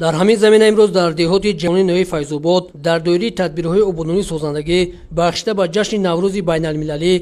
дар ҳамин замина имрӯз дар деҳоти ҷавони ноҳияи Файзобод дар доираи тадбирҳои ободонии созандагӣ бахшида ба ҷашни Наврӯзи байналмилалӣ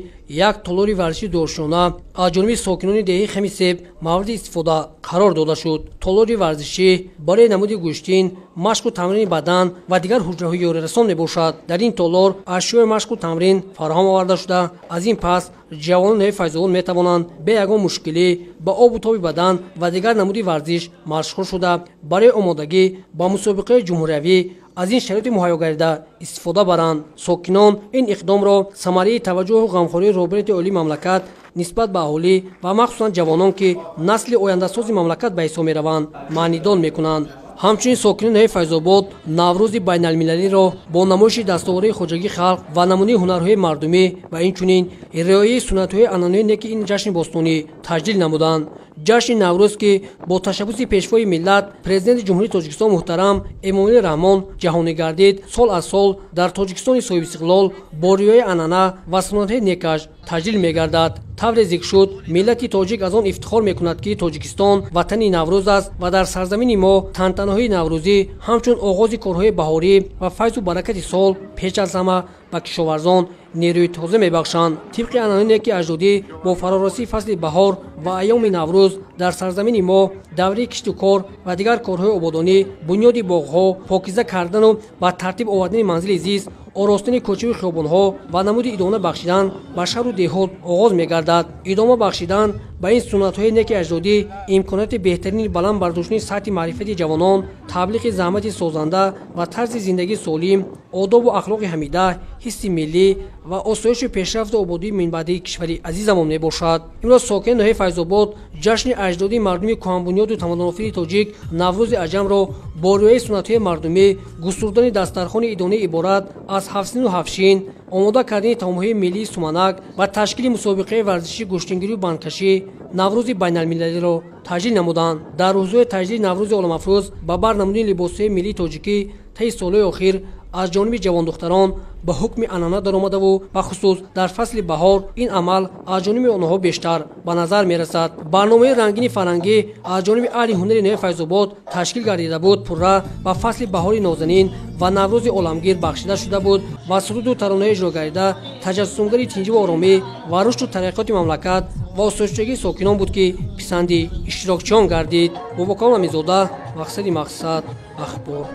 як толори варзиши дорушона аз ҷониби сокинони деҳаи Хемисеб мавриди истифода қарор дода шуд. Толори варзишӣ барои намуди гӯштин, машқу тамрини бадан ва дигар ҳуҷраҳои ёрирасон мебошад. Дар ин толор ашёи машқу тамрин фароҳам оварда шуда, аз ин пас ҷавонони ноҳияи Файзобод метавонанд бе ягон мушкилӣ ба обу тоби бадан ва дигар намуди варзиш машғул шуда барои омодагӣ ба мусобиқаи ҷумҳуриявӣ аз ин шароити муҳайё гардида истифода баранд. Сокинон ин иқдомро самараи таваҷҷӯҳу ғамхории роҳбарияти олии мамлакат нисбат ба аҳолӣ ва махсусан ҷавонон, ки насли ояндасози мамлакат ба ҳисоб мераванд, маънидон мекунанд. ҳамчунин сокинони ноҳияи Файзобод Наврӯзи байналмилалиро бо намоиши дастоварии хоҷагии халқ ва намунаи ҳунарҳои мардумӣ ва инчунин риояи суннатҳои анъанавии неки ин ҷашни бостонӣ таҷлил намуданд. ҷашни Наврӯз, ки бо ташаббуси пешвои миллат президенти ҷумҳурии Тоҷикистон муҳтарам Эмомалӣ Раҳмон ҷаҳонӣ гардид, сол аз сол дар Тоҷикистони соҳибистиқлол бо риояи анъана ва суннатҳои некаш таҷлил мегардад. тавре зикр шуд, миллати тоҷик аз он ифтихор мекунад, ки Тоҷикистон ватани Наврӯз аст ва дар сарзамини мо тантанаҳои наврӯзӣ ҳамчун оғози корҳои баҳорӣ ва файзу баракати сол пеш аз ҳама ба кишоварзон нерӯи тоза мебахшанд. тибқи анъанаҳои неки аҷдодӣ бо фарорасии фасли баҳор ва айёми Наврӯз дар сарзамини мо давраи кишту кор ва дигар корҳои ободонӣ, бунёди боғҳо, покиза кардану ба тартиб овардани манзили зист, оростани кӯчави хиёбонҳо ва намуди идона бахшидан ба шаҳру деҳот оғоз мегардад. идома бахшидан ба ин суннатҳои неки аҷдодӣ имконияти беҳтарини баланд бардоштани сатҳи маърифати ҷавонон, таблиғи заҳмати созанда ва тарзи зиндагии солим, одобу ахлоқи ҳамида, ҳисси миллӣ ва осоишу пешрафту ободии минбаъдии кишвари азизамон мебошад. имрӯз сокини ноҳияи Файзобод ҷашни аҷдодии мардуми кӯҳанбунёду тамаддунофири тоҷик Наврӯзи аҷамро бо риояи суннатҳои мардумӣ, густурдани дастархони идонаи иборат аз ҳафсину ҳафшин, омода кардани таомҳои миллии суманак ва ташкили мусобиқаи варзиши гӯштингирию бандкашӣ Наврӯзи байналмилалиро таҷлил намуданд. дар рӯзҳои таҷлили Наврӯзи оламафрӯз ба бар намудани либосҳои миллии тоҷикӣ таи солҳои охир аз ҷониби ҷавондухтарон ба ҳукми анъана даромадаву бахусус дар фасли баҳор ин амал аз ҷониби онҳо бештар ба назар мерасад. барномаи рангини фарҳангӣ аз ҷониби аҳли ҳунари ноҳияи Файзобод ташкил гардида буд, пурра ба фасли баҳори нозанин ва Наврӯзи оламгир бахшида шуда буд ва суруду таронаҳо иҷро гардида таҷассумгари тинҷиву оромӣ ва рушду тараққиёти мамлакат ва осоишчагии сокинон буд, ки писанди иштирокчиён гардид. Бобокамол Аминзода, мақсади мақсад, ахбор.